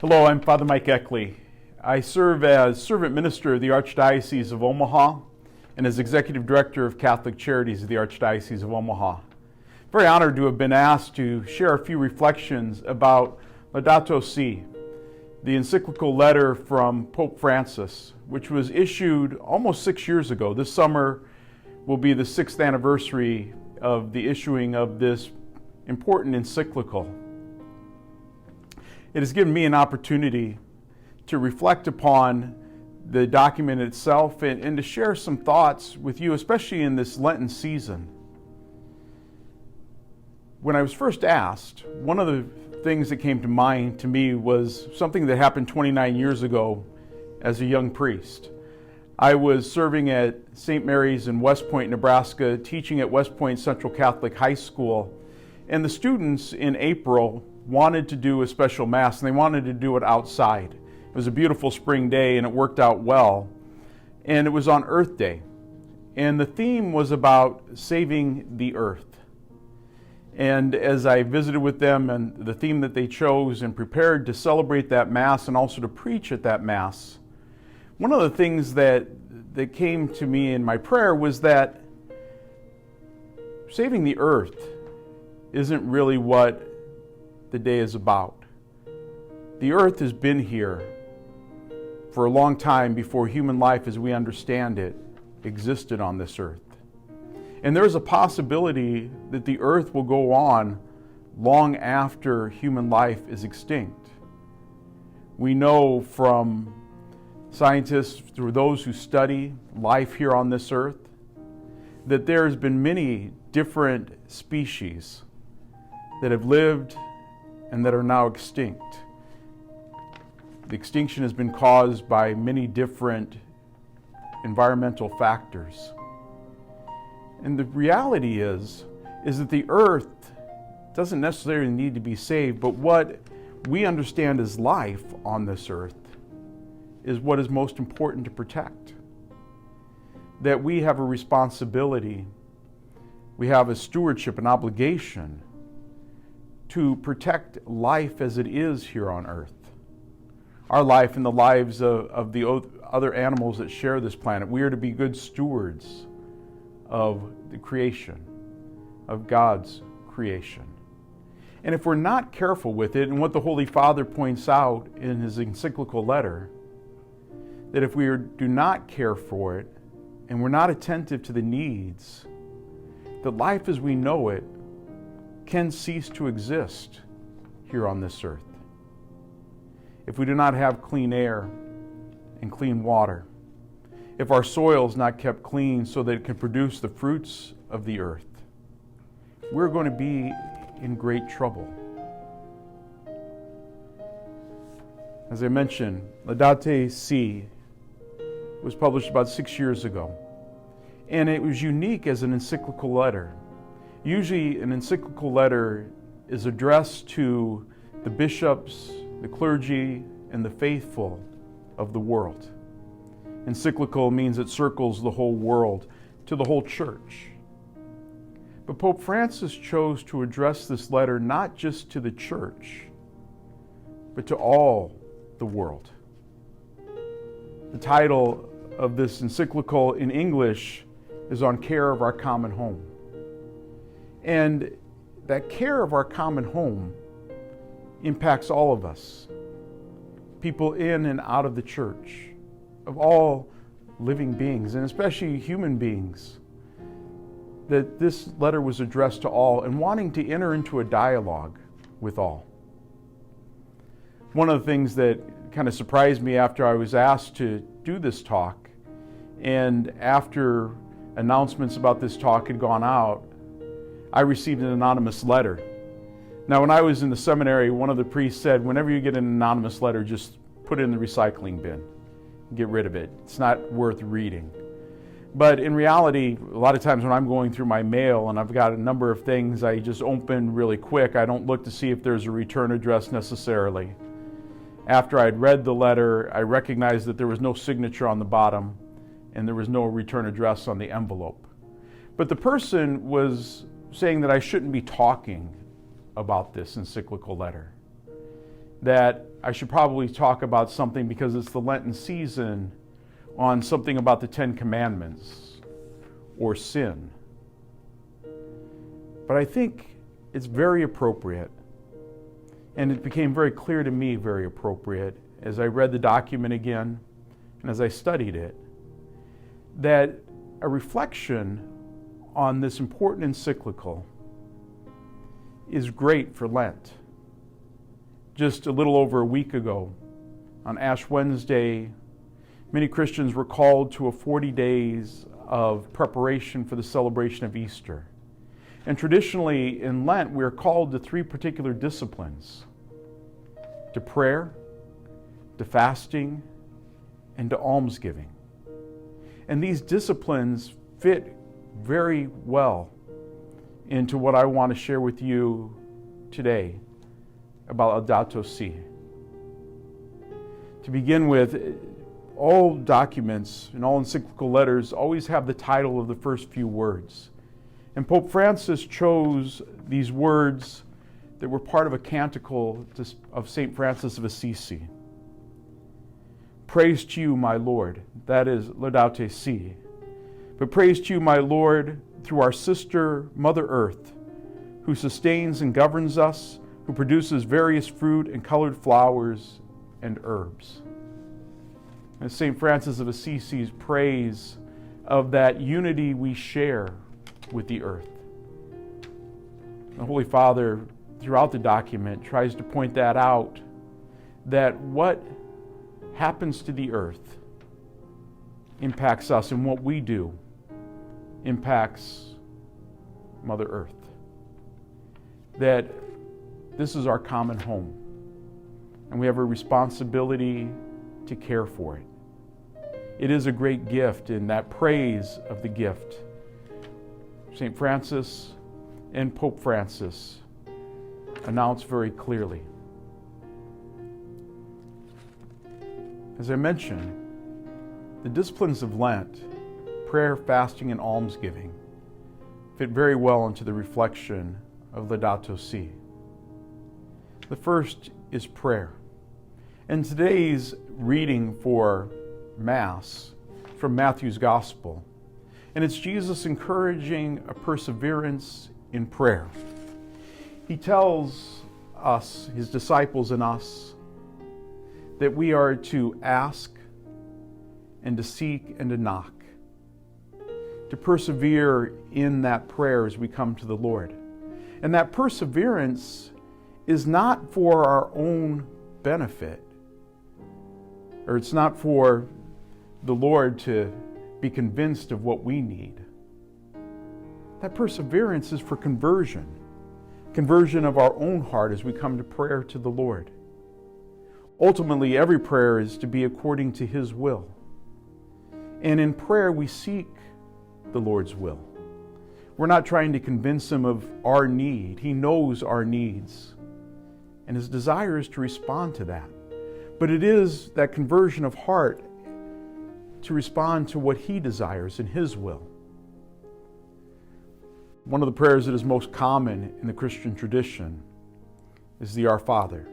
Hello, I'm Father Mike Eckley. I serve as servant minister of the Archdiocese of Omaha and as executive director of Catholic Charities of the Archdiocese of Omaha. Very honored to have been asked to share a few reflections about Laudato Si, the encyclical letter from Pope Francis, which was issued almost 6 years ago. This summer will be the 6th anniversary of the issuing of this important encyclical. It has given me an opportunity to reflect upon the document itself and to share some thoughts with you, especially in this Lenten season. When I was first asked, one of the things that came to mind to me was something that happened 29 years ago as a young priest. I was serving at St. Mary's in West Point, Nebraska, teaching at West Point Central Catholic High School, and the students in April wanted to do a special Mass, and they wanted to do it outside. It was a beautiful spring day, and it worked out well. And it was on Earth Day. And the theme was about saving the earth. And as I visited with them and the theme that they chose and prepared to celebrate that Mass and also to preach at that Mass, one of the things that came to me in my prayer was that saving the earth isn't really what the day is about. The earth has been here for a long time before human life as we understand it existed on this earth. And there is a possibility that the earth will go on long after human life is extinct. We know from scientists, through those who study life here on this earth, that there has been many different species that have lived and that are now extinct. The extinction has been caused by many different environmental factors. And the reality is that the earth doesn't necessarily need to be saved, but what we understand as life on this earth is what is most important to protect. That we have a responsibility, we have a stewardship, an obligation to protect life as it is here on earth. Our life and the lives of the other animals that share this planet. We are to be good stewards of the creation, of God's creation. And if we're not careful with it, and what the Holy Father points out in his encyclical letter, that if we do not care for it, and we're not attentive to the needs, that life as we know it can cease to exist here on this earth. If we do not have clean air and clean water, if our soil is not kept clean so that it can produce the fruits of the earth, we're going to be in great trouble. As I mentioned, Laudato Si was published about 6 years ago, and it was unique as an encyclical letter. Usually an encyclical letter is addressed to the bishops, the clergy, and the faithful of the world. Encyclical means it circles the whole world, to the whole church. But Pope Francis chose to address this letter not just to the church, but to all the world. The title of this encyclical in English is On Care of Our Common Home. And that care of our common home impacts all of us, people in and out of the church, of all living beings, and especially human beings, that this letter was addressed to all and wanting to enter into a dialogue with all. One of the things that kind of surprised me after I was asked to do this talk, and after announcements about this talk had gone out, I received an anonymous letter. Now, when I was in the seminary, one of the priests said, whenever you get an anonymous letter, just put it in the recycling bin. Get rid of it. It's not worth reading. But in reality, a lot of times when I'm going through my mail and I've got a number of things I just open really quick, I don't look to see if there's a return address necessarily. After I'd read the letter, I recognized that there was no signature on the bottom and there was no return address on the envelope. But the person was saying that I shouldn't be talking about this encyclical letter. That I should probably talk about something, because it's the Lenten season, on something about the Ten Commandments or sin. But I think it's very appropriate, and it became very clear to me very appropriate as I read the document again and as I studied it, that a reflection on this important encyclical is great for Lent. Just a little over a week ago, on Ash Wednesday, many Christians were called to a 40 days of preparation for the celebration of Easter. And traditionally in Lent, we are called to 3 particular disciplines: to prayer, to fasting, and to almsgiving. And these disciplines fit very well into what I want to share with you today about Laudato Si. To begin with, all documents and all encyclical letters always have the title of the first few words. And Pope Francis chose these words that were part of a canticle of St. Francis of Assisi. Praise to you, my Lord. That is Laudato Si. But praise to you, my Lord, through our sister, Mother Earth, who sustains and governs us, who produces various fruit and colored flowers and herbs. And St. Francis of Assisi's praise of that unity we share with the earth. The Holy Father, throughout the document, tries to point that out, that what happens to the earth impacts us, and what we do impacts Mother Earth. That this is our common home, and we have a responsibility to care for it. It is a great gift, and that praise of the gift, St. Francis and Pope Francis announce very clearly. As I mentioned, the disciplines of Lent, prayer, fasting, and almsgiving, fit very well into the reflection of Laudato Si. The first is prayer. And today's reading for Mass from Matthew's Gospel, and it's Jesus encouraging a perseverance in prayer. He tells us, his disciples and us, that we are to ask and to seek and to knock, to persevere in that prayer as we come to the Lord. And that perseverance is not for our own benefit, or it's not for the Lord to be convinced of what we need. That perseverance is for conversion of our own heart as we come to prayer to the Lord. Ultimately, every prayer is to be according to His will. And in prayer, we seek the Lord's will. We're not trying to convince Him of our need. He knows our needs, and His desire is to respond to that. But it is that conversion of heart to respond to what He desires in His will. One of the prayers that is most common in the Christian tradition is the Our Father.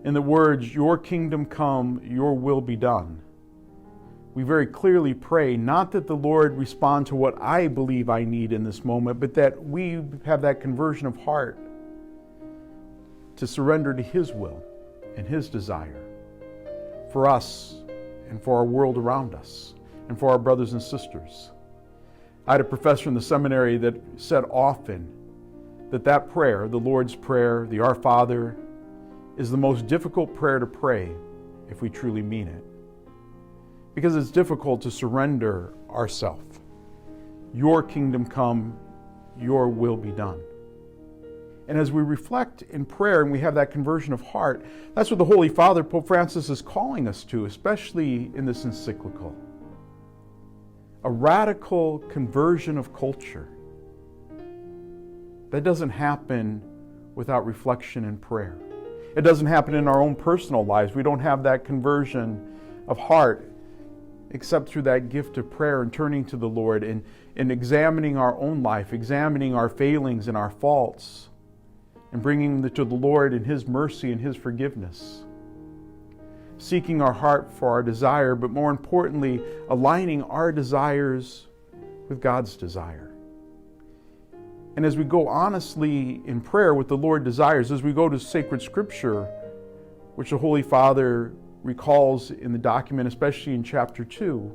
In the words, "Your kingdom come, your will be done," we very clearly pray not that the Lord respond to what I believe I need in this moment, but that we have that conversion of heart to surrender to His will and His desire for us and for our world around us and for our brothers and sisters. I had a professor in the seminary that said often that prayer, the Lord's Prayer, the Our Father, is the most difficult prayer to pray if we truly mean it. Because it's difficult to surrender ourself. Your kingdom come, your will be done. And as we reflect in prayer and we have that conversion of heart, that's what the Holy Father, Pope Francis, is calling us to, especially in this encyclical. A radical conversion of culture. That doesn't happen without reflection and prayer. It doesn't happen in our own personal lives. We don't have that conversion of heart except through that gift of prayer and turning to the Lord and examining our own life, examining our failings and our faults, and bringing them to the Lord in His mercy and His forgiveness. Seeking our heart for our desire, but more importantly, aligning our desires with God's desire. And as we go honestly in prayer with the Lord desires, as we go to sacred scripture, which the Holy Father recalls in the document, especially in chapter 2,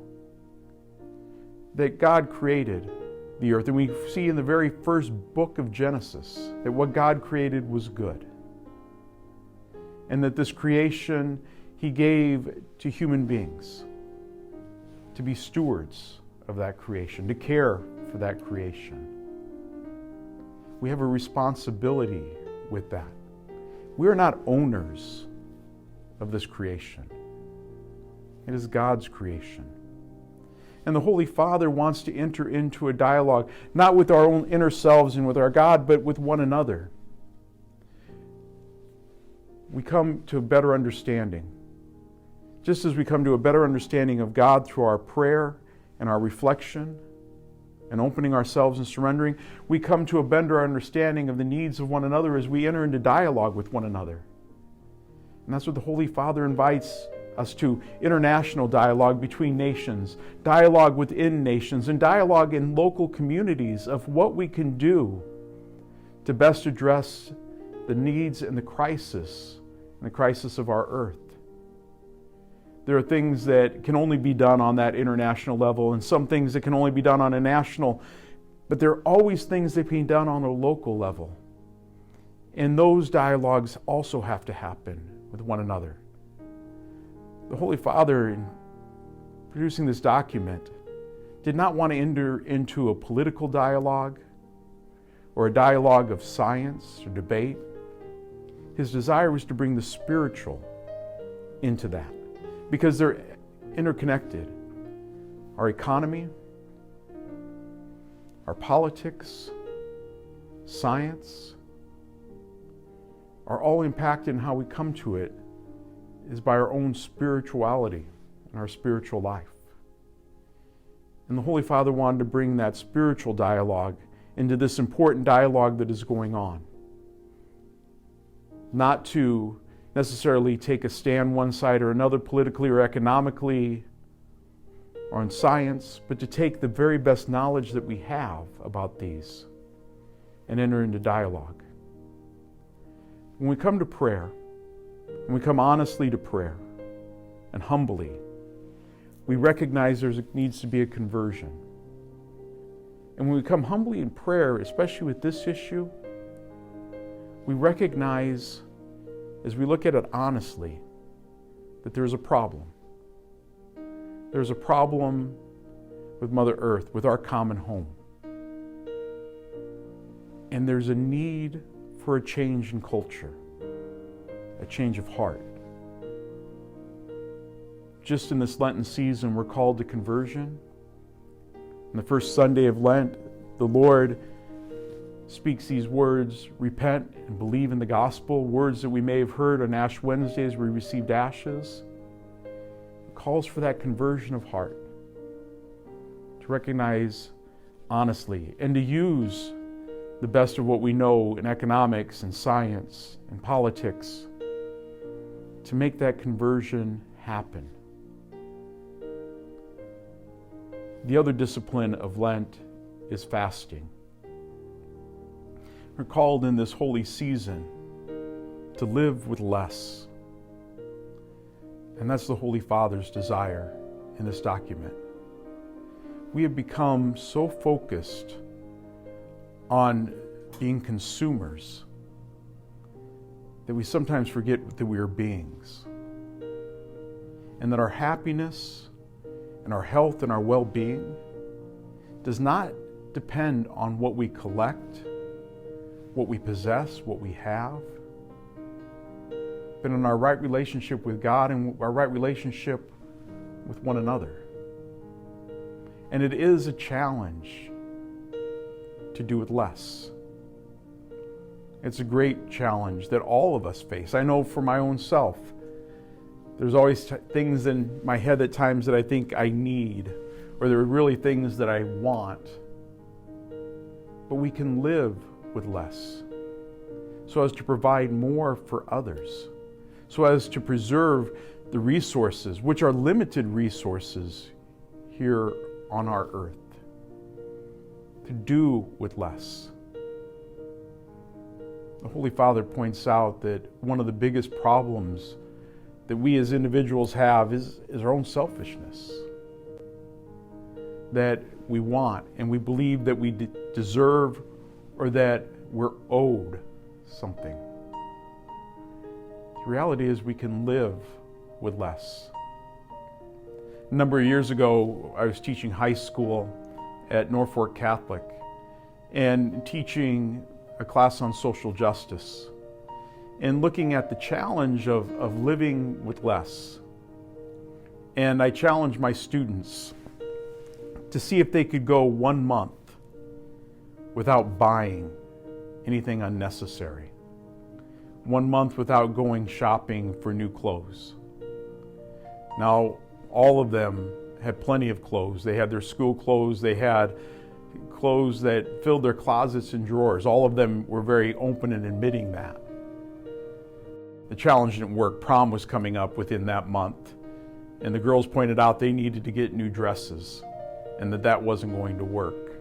that God created the earth. And we see in the very first book of Genesis that what God created was good. And that this creation He gave to human beings to be stewards of that creation, to care for that creation. We have a responsibility with that. We are not owners of this creation. It is God's creation. And the Holy Father wants to enter into a dialogue, not with our own inner selves and with our God, but with one another. We come to a better understanding. Just as we come to a better understanding of God through our prayer and our reflection and opening ourselves and surrendering, we come to a better understanding of the needs of one another as we enter into dialogue with one another. And that's what the Holy Father invites us to: international dialogue between nations, dialogue within nations, and dialogue in local communities of what we can do to best address the needs and the crisis of our earth. There are things that can only be done on that international level, and some things that can only be done on a national, but there are always things that can be done on a local level. And those dialogues also have to happen with one another. The Holy Father, in producing this document, did not want to enter into a political dialogue or a dialogue of science or debate. His desire was to bring the spiritual into that, because they're interconnected. Our economy, our politics, science are all impacted in how we come to it is by our own spirituality and our spiritual life. And the Holy Father wanted to bring that spiritual dialogue into this important dialogue that is going on. Not to necessarily take a stand one side or another politically or economically or in science, but to take the very best knowledge that we have about these and enter into dialogue. When we come to prayer, when we come honestly to prayer and humbly, we recognize there needs to be a conversion. And when we come humbly in prayer, especially with this issue, we recognize, as we look at it honestly, that there's a problem. There's a problem with Mother Earth, with our common home. And there's a need for a change in culture, a change of heart. Just in this Lenten season, we're called to conversion. On the first Sunday of Lent, the Lord speaks these words: repent and believe in the gospel, words that we may have heard on Ash Wednesday as we received ashes. It calls for that conversion of heart, to recognize honestly and to use the best of what we know in economics and science and politics to make that conversion happen. The other discipline of Lent is fasting. We're called in this holy season to live with less. And that's the Holy Father's desire in this document. We have become so focused on being consumers that we sometimes forget that we are beings. And that our happiness and our health and our well-being does not depend on what we collect, what we possess, what we have, but in our right relationship with God and our right relationship with one another. And it is a challenge to do with less. It's a great challenge that all of us face. I know for my own self, there's always things in my head at times that I think I need, or there are really things that I want. But we can live with less. so as to provide more for others, so as to preserve the resources, which are limited resources here on our earth, to do with less. The Holy Father points out that one of the biggest problems that we as individuals have is our own selfishness. That we want and we believe that we deserve or that we're owed something. The reality is we can live with less. A number of years ago, I was teaching high school at Norfolk Catholic and teaching a class on social justice and looking at the challenge of living with less. And I challenged my students to see if they could go 1 month without buying anything unnecessary. 1 month without going shopping for new clothes. Now, all of them had plenty of clothes. They had their school clothes. They had clothes that filled their closets and drawers. All of them were very open in admitting that. The challenge didn't work. Prom was coming up within that month. And the girls pointed out they needed to get new dresses and that wasn't going to work.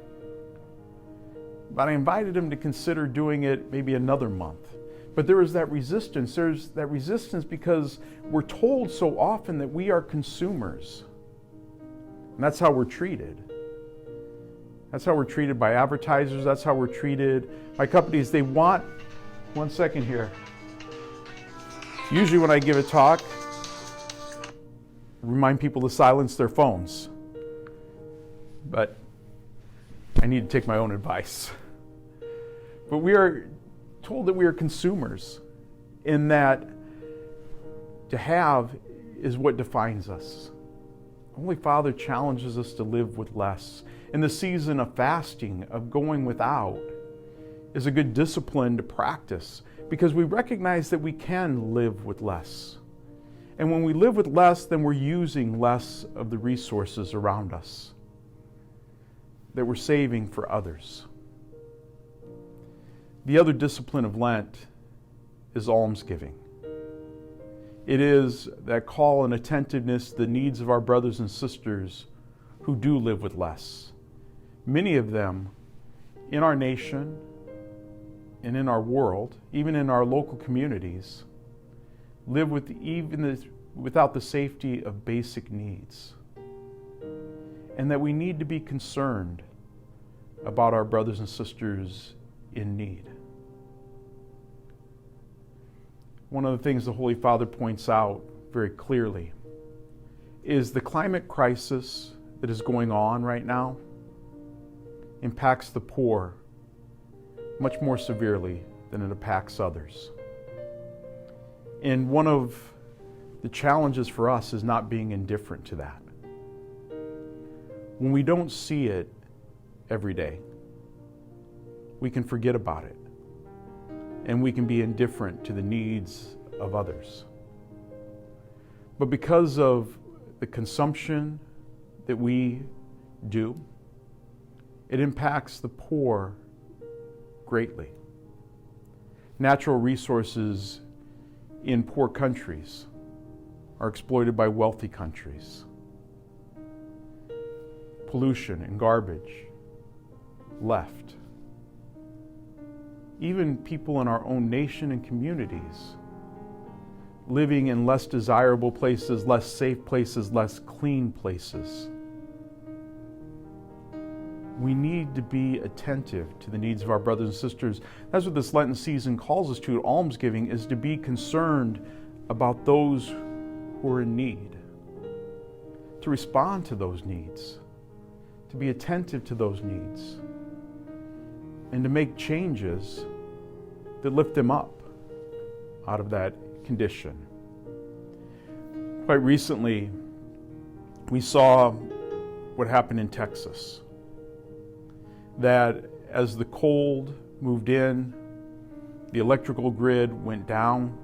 But I invited them to consider doing it maybe another month. But there was that resistance. There's that resistance because we're told so often that we are consumers. And that's how we're treated. That's how we're treated by advertisers. That's how we're treated by companies. They want, 1 second here. Usually when I give a talk, remind people to silence their phones. But I need to take my own advice. But we are told that we are consumers, in that to have is what defines us. Holy Father challenges us to live with less. In the season of fasting, of going without, is a good discipline to practice because we recognize that we can live with less. And when we live with less, then we're using less of the resources around us that we're saving for others. The other discipline of Lent is almsgiving. It is that call and attentiveness to the needs of our brothers and sisters who do live with less. Many of them in our nation and in our world, even in our local communities, live without the safety of basic needs. And that we need to be concerned about our brothers and sisters in need. One of the things the Holy Father points out very clearly is the climate crisis that is going on right now impacts the poor much more severely than it impacts others. And one of the challenges for us is not being indifferent to that. When we don't see it every day, we can forget about it, and we can be indifferent to the needs of others. But because of the consumption that we do, it impacts the poor greatly. Natural resources in poor countries are exploited by wealthy countries. Pollution and garbage left. Even people in our own nation and communities living in less desirable places, less safe places, less clean places. We need to be attentive to the needs of our brothers and sisters. That's what this Lenten season calls us to. Almsgiving is to be concerned about those who are in need, to respond to those needs, to be attentive to those needs, and to make changes that lift them up out of that condition. Quite recently, we saw what happened in Texas. That as the cold moved in, the electrical grid went down,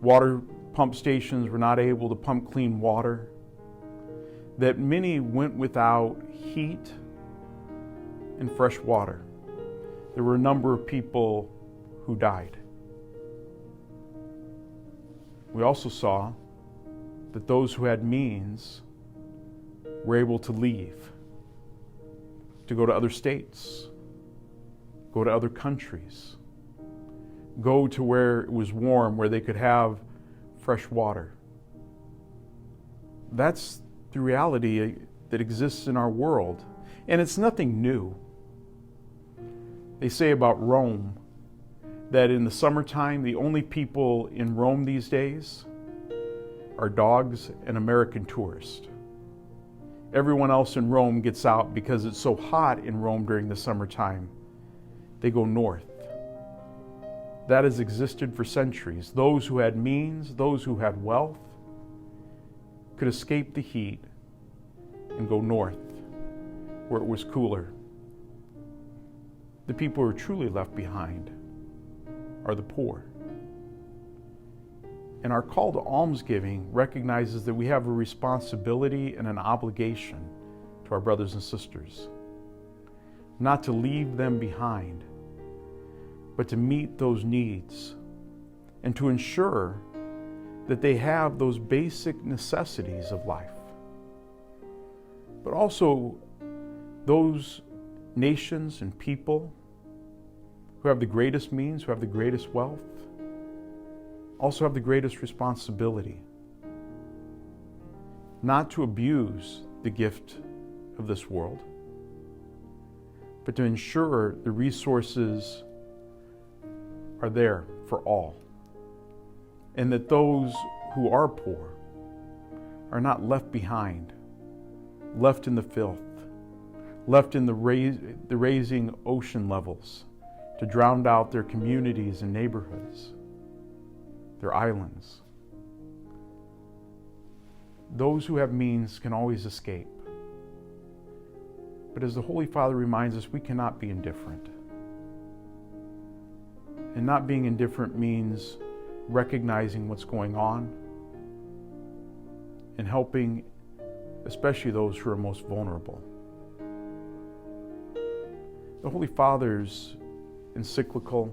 water pump stations were not able to pump clean water, that many went without heat and fresh water. There were a number of people who died. We also saw that those who had means were able to leave, to go to other states, go to other countries, go to where it was warm, where they could have fresh water. That's the reality that exists in our world, and it's nothing new. They say about Rome that in the summertime, the only people in Rome these days are dogs and American tourists. Everyone else in Rome gets out because it's so hot in Rome during the summertime. They go north. That has existed for centuries. Those who had means, those who had wealth, could escape the heat and go north, where it was cooler. The people who are truly left behind are the poor. And our call to almsgiving recognizes that we have a responsibility and an obligation to our brothers and sisters, not to leave them behind, but to meet those needs and to ensure that they have those basic necessities of life. But also those nations and people who have the greatest means, who have the greatest wealth, also have the greatest responsibility not to abuse the gift of this world, but to ensure the resources are there for all, and that those who are poor are not left behind, left in the filth, left in the raising ocean levels to drown out their communities and neighborhoods, their islands. Those who have means can always escape. But as the Holy Father reminds us, we cannot be indifferent. And not being indifferent means recognizing what's going on and helping especially those who are most vulnerable. The Holy Father's encyclical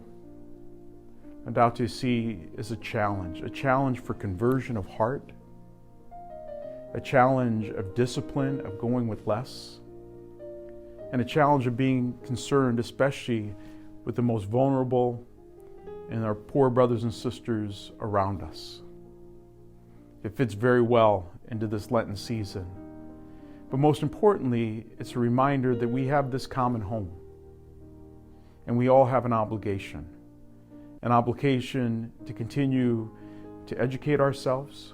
Laudato Si is a challenge for conversion of heart, a challenge of discipline, of going with less, and a challenge of being concerned especially with the most vulnerable and our poor brothers and sisters around us. It fits very well into this Lenten season. But most importantly, it's a reminder that we have this common home. And we all have an obligation to continue to educate ourselves,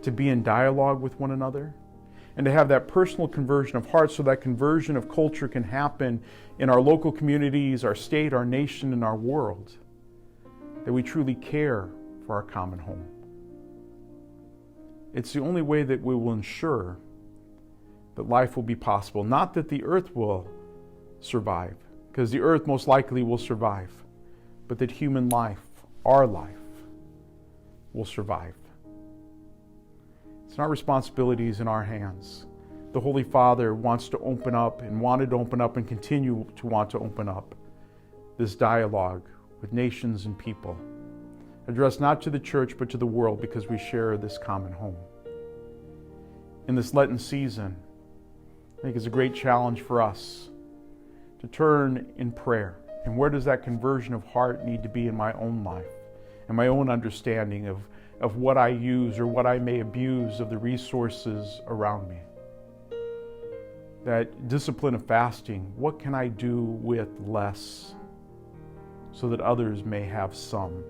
to be in dialogue with one another, and to have that personal conversion of heart so that conversion of culture can happen in our local communities, our state, our nation, and our world, that we truly care for our common home. It's the only way that we will ensure that life will be possible, not that the earth will survive, because the earth most likely will survive, but that human life, our life, will survive. It's our responsibilities in our hands. The Holy Father wants to open up and wanted to open up and continue to want to open up this dialogue with nations and people, addressed not to the church but to the world, because we share this common home. In this Lenten season, I think it's a great challenge for us to turn in prayer. And where does that conversion of heart need to be in my own life and my own understanding of what I use or what I may abuse of the resources around me? That discipline of fasting, what can I do with less so that others may have some?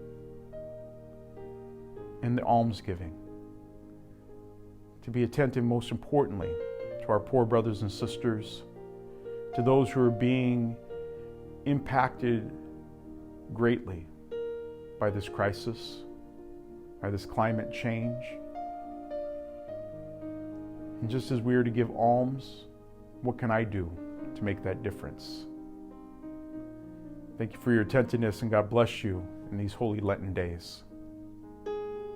And the almsgiving, to be attentive most importantly to our poor brothers and sisters, to those who are being impacted greatly by this crisis, by this climate change. And just as we are to give alms, what can I do to make that difference? Thank you for your attentiveness, and God bless you in these holy Lenten days.